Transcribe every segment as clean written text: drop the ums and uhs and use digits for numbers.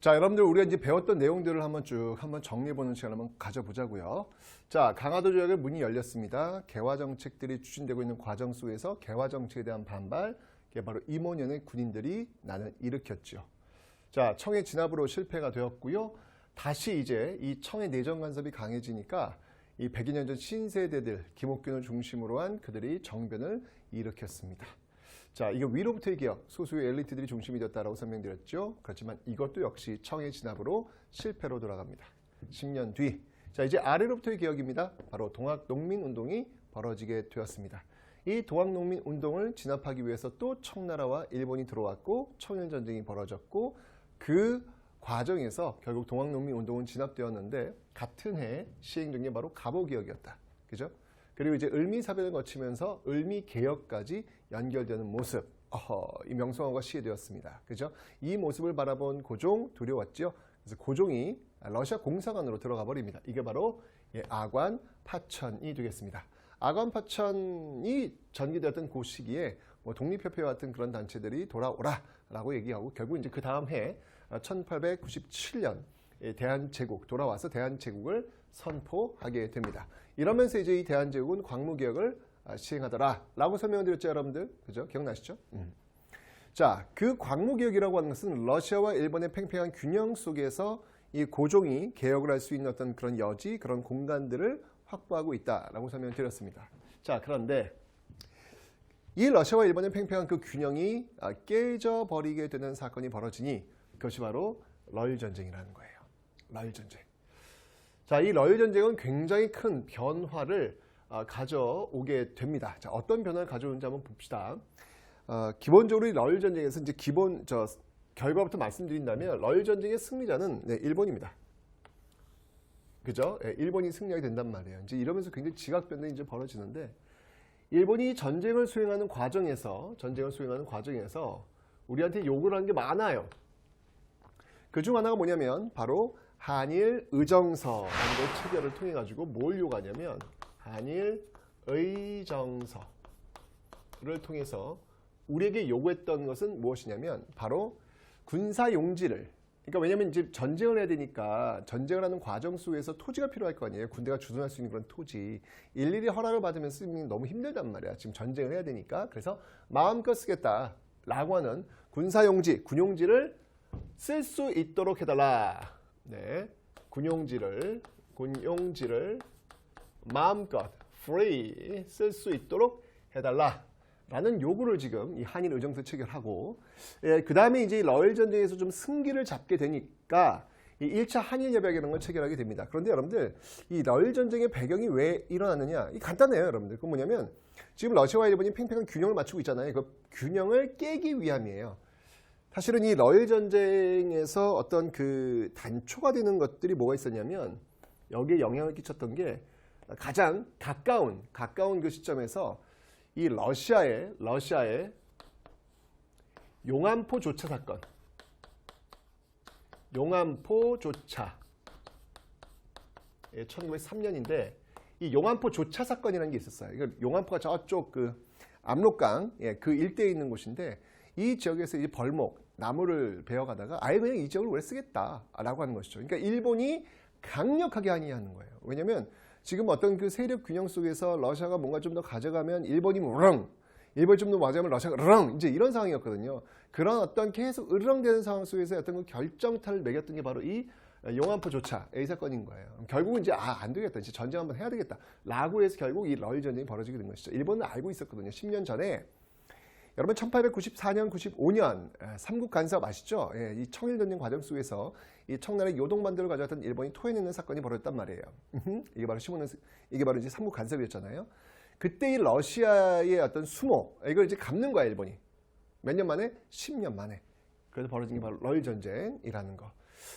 자, 여러분들 우리가 이제 배웠던 내용들을 한번 정리해보는 시간을 한번 가져보자고요. 자, 강화도 조약의 문이 열렸습니다. 개화 정책들이 추진되고 있는 과정 속에서 개화 정책에 대한 반발, 이게 바로 임원연의 군인들이 나는 일으켰죠. 자, 청의 진압으로 실패가 되었고요. 다시 이제 이 청의 내정 간섭이 강해지니까 이 100여 년 전 신세대들, 김옥균을 중심으로 한 그들이 정변을 일으켰습니다. 자, 이거 위로부터의 개혁, 소수의 엘리트들이 중심이 되었다라고 설명드렸죠. 그렇지만 이것도 역시 청의 진압으로 실패로 돌아갑니다. 10년 뒤, 자 이제 아래로부터의 개혁입니다. 바로 동학농민운동이 벌어지게 되었습니다. 이 동학농민운동을 진압하기 위해서 또 청나라와 일본이 들어왔고 청일전쟁이 벌어졌고 그 과정에서 결국 동학농민운동은 진압되었는데 같은 해 시행된 게 바로 갑오개혁이었다. 그죠? 그리고 이제 을미사변을 거치면서 을미개혁까지 연결되는 모습, 이 명성황후가 시해되었습니다. 그죠? 이 모습을 바라본 고종 두려웠죠. 그래서 고종이 러시아 공사관으로 들어가 버립니다. 이게 바로 아관 파천이 되겠습니다. 아관 파천이 전개되었던 그 시기에 독립협회와 같은 그런 단체들이 돌아오라라고 얘기하고 결국 이제 그 다음 해 1897년 대한제국 돌아와서 대한제국을 선포하게 됩니다. 이러면서 이제 이 대한제국은 광무개혁을 시행하더라라고 설명을 드렸죠, 여러분들. 그죠? 기억나시죠? 자, 그 광무개혁이라고 하는 것은 러시아와 일본의 팽팽한 균형 속에서 이 고종이 개혁을 할 수 있는 어떤 그런 여지, 그런 공간들을 확보하고 있다라고 설명을 드렸습니다. 자, 그런데 이 러시아와 일본의 팽팽한 그 균형이 깨져버리게 되는 사건이 벌어지니 그것이 바로 러일전쟁이라는 거예요. 러일전쟁. 자, 이 러일전쟁은 굉장히 큰 변화를 가져오게 됩니다. 자, 어떤 변화를 가져오는지 한번 봅시다. 기본적으로 이 러일전쟁에서 이제 결과부터 말씀드린다면 러일전쟁의 승리자는 일본입니다. 그죠? 일본이 승리하게 된단 말이에요. 이제 이러면서 굉장히 지각변동이 이제 벌어지는데 일본이 전쟁을 수행하는 과정에서 우리한테 요구를 하는 게 많아요. 그중 하나가 뭐냐면 바로 한일 의정서라는 걸 체결을 통해 가지고 뭘 요구하냐면 한일 의정서를 통해서 우리에게 요구했던 것은 무엇이냐면 바로 군사 용지를, 그러니까 왜냐면 이제 전쟁을 해야 되니까 전쟁을 하는 과정 속에서 토지가 필요할 거 아니에요. 군대가 주둔할 수 있는 그런 토지. 일일이 허락을 받으면 쓰기 너무 힘들단 말이야. 지금 전쟁을 해야 되니까. 그래서 마음껏 쓰겠다라고 하는 군사 용지, 군용지를 쓸 수 있도록 해달라. 네, 군용지를 마음껏 free 쓸 수 있도록 해달라라는 요구를 지금 이 한일 의정서 체결하고, 그 다음에 이제 러일 전쟁에서 좀 승기를 잡게 되니까 이 1차 한일 협약이라는 걸 체결하게 됩니다. 그런데 여러분들 이 러일 전쟁의 배경이 왜 일어났느냐? 이 간단해요, 여러분들. 그건 뭐냐면 지금 러시아와 일본이 팽팽한 균형을 맞추고 있잖아요. 그 균형을 깨기 위함이에요. 사실은 이 러일 전쟁에서 어떤 그 단초가 되는 것들이 뭐가 있었냐면 여기에 영향을 끼쳤던 게 가장 가까운 그 시점에서 이 러시아의 용안포 조차 사건, 용안포 조차 1903년인데 이 용안포 조차 사건이라는 게 있었어요. 이거 용안포가 저쪽 그 압록강 그 일대에 있는 곳인데 이 지역에서 이제 벌목 나무를 베어가다가 아예 그냥 이 지역을 왜 쓰겠다라고 하는 것이죠. 그러니까 일본이 강력하게 항의하는 거예요. 왜냐하면 지금 어떤 그 세력 균형 속에서 러시아가 뭔가 좀 더 가져가면 일본이 으렁, 일본이 좀 더 맞으면 러시아가 으렁, 이제 이런 상황이었거든요. 그런 어떤 계속 으렁대는 상황 속에서 어떤 그 결정타를 매겼던 게 바로 이 용안포 조차 A 사건인 거예요. 결국은 이제 안 되겠다, 이제 전쟁 한번 해야 되겠다라고 해서 결국 이 러일 전쟁이 벌어지게 된 것이죠. 일본은 알고 있었거든요. 10년 전에. 여러분 1894년, 95년 삼국 간섭 아시죠? 이 청일전쟁 과정 속에서 이 청나라의 요동반도를 가져왔던 일본이 토해내는 사건이 벌어졌단 말이에요. 이게 바로 이제 삼국 간섭이었잖아요. 그때 이 러시아의 어떤 수모, 이걸 이제 갚는 거야, 일본이. 몇 년 만에? 10년 만에. 그래서 벌어진 게 바로 러일 전쟁이라는 거.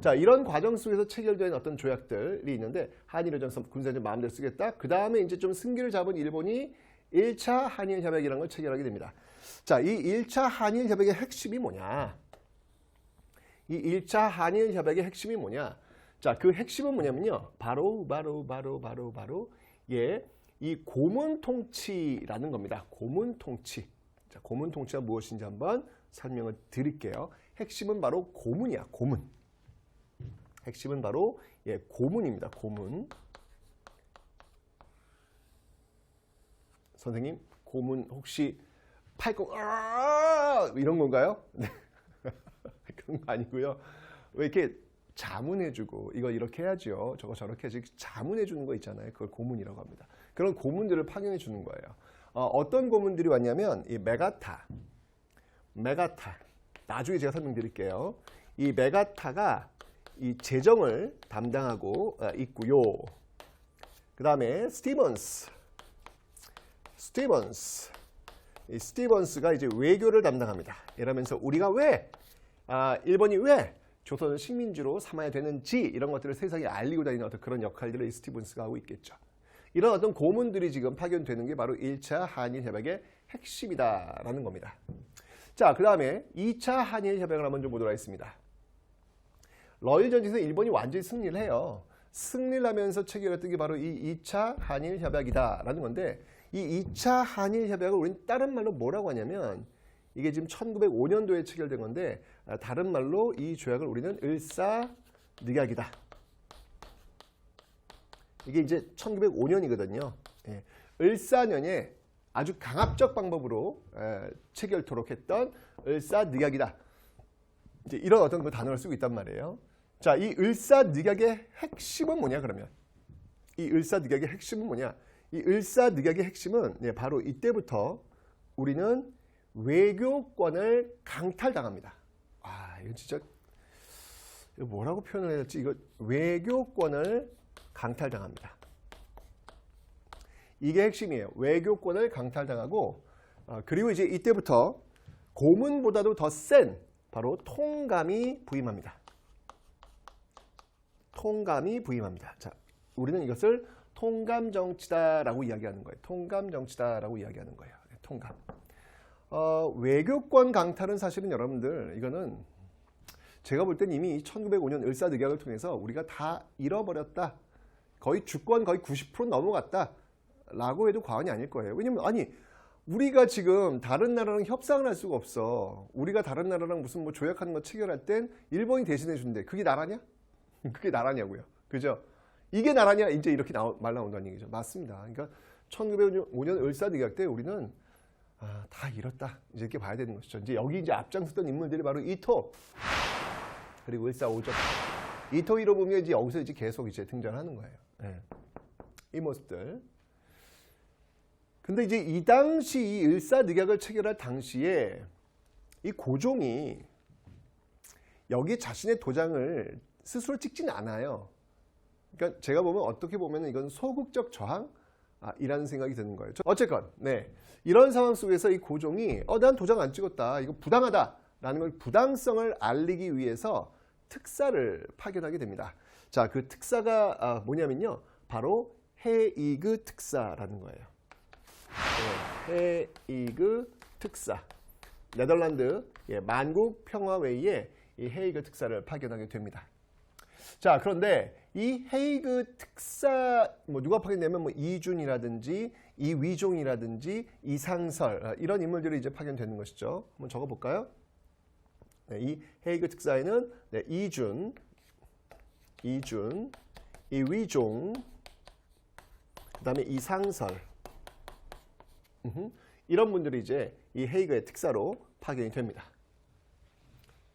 자, 이런 과정 속에서 체결된 어떤 조약들이 있는데 한일의정서 군사전 마음대로 쓰겠다. 그 다음에 이제 좀 승기를 잡은 일본이 1차 한일 협약이라는 걸 체결하게 됩니다. 자, 이 1차 한일 협약의 핵심이 뭐냐? 이 1차 한일 협약의 핵심이 뭐냐? 자, 그 핵심은 뭐냐면요. 바로 이 고문 통치라는 겁니다. 고문 통치. 자, 고문 통치가 무엇인지 한번 설명을 드릴게요. 핵심은 바로 고문이야, 고문. 핵심은 바로 고문입니다. 고문. 선생님, 고문 혹시 팔꿈 이런 건가요? 네. 그런 거 아니고요. 왜 이렇게 자문해주고 이거 이렇게 해야죠. 저거 저렇게 해야지. 자문해주는 거 있잖아요. 그걸 고문이라고 합니다. 그런 고문들을 파견해주는 거예요. 어떤 고문들이 왔냐면 이 메가타. 나중에 제가 설명드릴게요. 이 메가타가 이 재정을 담당하고 있고요. 그 다음에 이 스티번스가 이제 외교를 담당합니다. 이러면서 우리가 왜 일본이 왜 조선을 식민지로 삼아야 되는지 이런 것들을 세상에 알리고 다니는 어떤 그런 역할들을 이 스티븐스가 하고 있겠죠. 이런 어떤 고문들이 지금 파견되는 게 바로 1차 한일협약의 핵심이다라는 겁니다. 자, 그 다음에 2차 한일협약을 한번 좀 보도록 하겠습니다. 러일전쟁에서 일본이 완전히 승리를 해요. 승리를 하면서 체결했던 게 바로 이 2차 한일협약이다라는 건데 이 2차 한일협약을 우리는 다른 말로 뭐라고 하냐면 이게 지금 1905년도에 체결된 건데 다른 말로 이 조약을 우리는 을사늑약이다. 이게 이제 1905년이거든요. 을사년에 아주 강압적 방법으로 체결토록 했던 을사늑약이다. 이제 이런 어떤 그 단어를 쓰고 있단 말이에요. 자, 이 을사늑약의 핵심은 뭐냐 그러면? 이 을사늑약의 핵심은 뭐냐? 이 을사늑약의 핵심은 바로 이때부터 우리는 외교권을 강탈당합니다. 이거 진짜 이거 뭐라고 표현을 해야 될지 이거 외교권을 강탈당합니다. 이게 핵심이에요. 외교권을 강탈당하고 그리고 이제 이때부터 고문보다도 더 센 바로 통감이 부임합니다. 통감이 부임합니다. 자, 우리는 이것을 통감정치다라고 이야기하는 거예요. 통감정치다라고 이야기하는 거예요. 통감. 외교권 강탈은 사실은 여러분들 이거는 제가 볼 땐 이미 1905년 을사늑약을 통해서 우리가 다 잃어버렸다. 거의 주권 거의 90% 넘어갔다. 라고 해도 과언이 아닐 거예요. 왜냐면 우리가 지금 다른 나라랑 협상을 할 수가 없어. 우리가 다른 나라랑 무슨 뭐 조약하는 거 체결할 땐 일본이 대신해 준대. 그게 나라냐? 그게 나라냐고요. 그죠? 이게 나라냐? 이제 이렇게 말 나온다는 얘기죠. 맞습니다. 그러니까 1905년 을사늑약 때 우리는 다 잃었다. 이제 이렇게 봐야 되는 것이죠. 이제 여기 이제 앞장섰던 인물들이 바로 이토 그리고 을사오적. 이토 히로부미가 이제 여기서 이제 계속 이제 등장하는 거예요. 이 모습들. 근데 이제 이 당시 이 을사늑약을 체결할 당시에 이 고종이 여기 자신의 도장을 스스로 찍지는 않아요. 그러니까 제가 보면 어떻게 보면 이건 소극적 저항이라는 생각이 드는 거예요. 어쨌건 이런 상황 속에서 이 고종이 난 도장 안 찍었다. 이거 부당하다라는 걸 부당성을 알리기 위해서 특사를 파견하게 됩니다. 자, 그 특사가 뭐냐면요. 바로 헤이그 특사라는 거예요. 헤이그 특사. 네덜란드 만국 평화회의에 이 헤이그 특사를 파견하게 됩니다. 자, 그런데 이 헤이그 특사 누가 파견되면 이준이라든지 이위종이라든지 이상설 이런 인물들이 이제 파견되는 것이죠. 한번 적어볼까요? 이 헤이그 특사에는 이준, 이위종, 그 다음에 이상설 이런 분들이 이제 이 헤이그의 특사로 파견이 됩니다.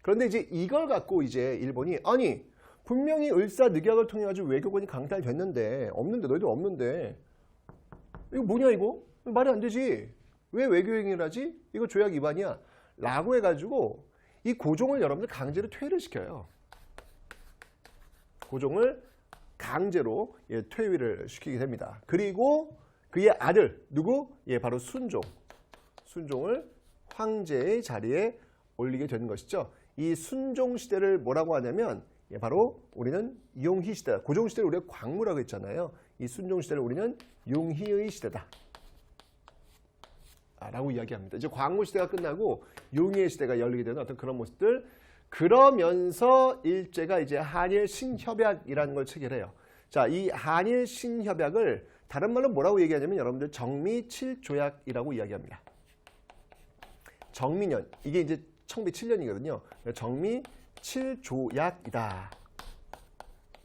그런데 이제 이걸 갖고 이제 일본이 분명히 을사늑약을 통해 가지고 외교권이 강탈됐는데 너희들 없는데 이거 뭐냐 이거? 말이 안 되지. 왜 외교행위를 하지? 이거 조약 위반이야. 라고 해가지고 이 고종을 여러분들 강제로 퇴위를 시켜요. 고종을 강제로 퇴위를 시키게 됩니다. 그리고 그의 아들 누구? 바로 순종을 황제의 자리에 올리게 되는 것이죠. 이 순종 시대를 뭐라고 하냐면 바로 우리는 용희 시대다. 고종 시대를 우리가 광무라고 했잖아요. 이 순종 시대를 우리는 용희의 시대다. 라고 이야기합니다. 이제 광무 시대가 끝나고 용희의 시대가 열리게 되는 어떤 그런 모습들. 그러면서 일제가 이제 한일 신협약이라는 걸 체결해요. 자, 이 한일 신협약을 다른 말로 뭐라고 얘기하냐면 여러분들 정미7조약이라고 이야기합니다. 정미년 이게 이제 1907년이거든요. 정미7조약이다.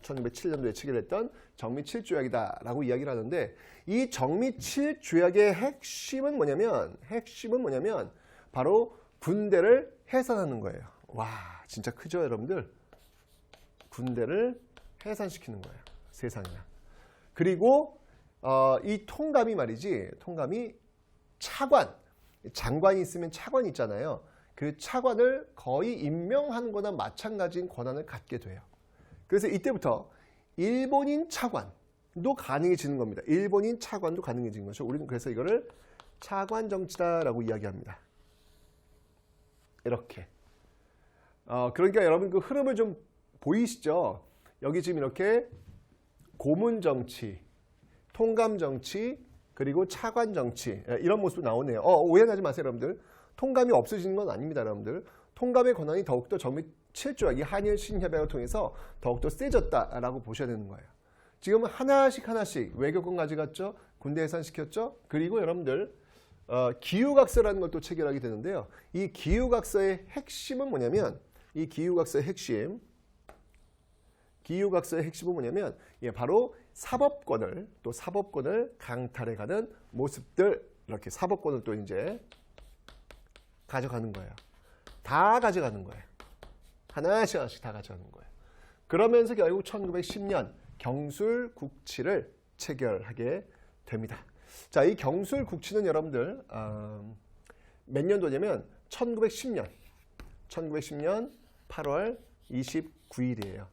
1907년도에 체결했던 정미 7조약이다라고 이야기를 하는데 이 정미 7조약의 핵심은 뭐냐면 바로 군대를 해산하는 거예요. 와, 진짜 크죠, 여러분들? 군대를 해산시키는 거예요. 세상에나. 그리고 이 통감이 말이지, 통감이 차관, 장관이 있으면 차관이 있잖아요. 그 차관을 거의 임명하는 거나 마찬가지인 권한을 갖게 돼요. 그래서 이때부터 일본인 차관도 가능해지는 겁니다. 일본인 차관도 가능해지는 거죠. 우리는 그래서 이거를 차관 정치다라고 이야기합니다. 이렇게. 그러니까 여러분 그 흐름을 좀 보이시죠? 여기 지금 이렇게 고문 정치, 통감 정치, 그리고 차관 정치 이런 모습이 나오네요. 오해하지 마세요, 여러분들. 통감이 없어지는 건 아닙니다, 여러분들. 통감의 권한이 더욱더 정미 7조약, 이 한일 신협약을 통해서 더욱더 세졌다라고 보셔야 되는 거예요. 지금 하나씩 외교권 가져갔죠, 군대 해산시켰죠. 그리고 여러분들 기후각서라는 걸 또 체결하게 되는데요. 이 기후각서의 핵심은 뭐냐면 바로 사법권을 강탈해가는 모습들, 이렇게 사법권을 또 이제 가져가는 거예요. 다 가져가는 거예요. 하나씩 다 가져가는 거예요. 그러면서 결국 1910년 경술국치를 체결하게 됩니다. 자, 이 경술국치는 여러분들 몇 년도냐면 1910년 8월 29일이에요.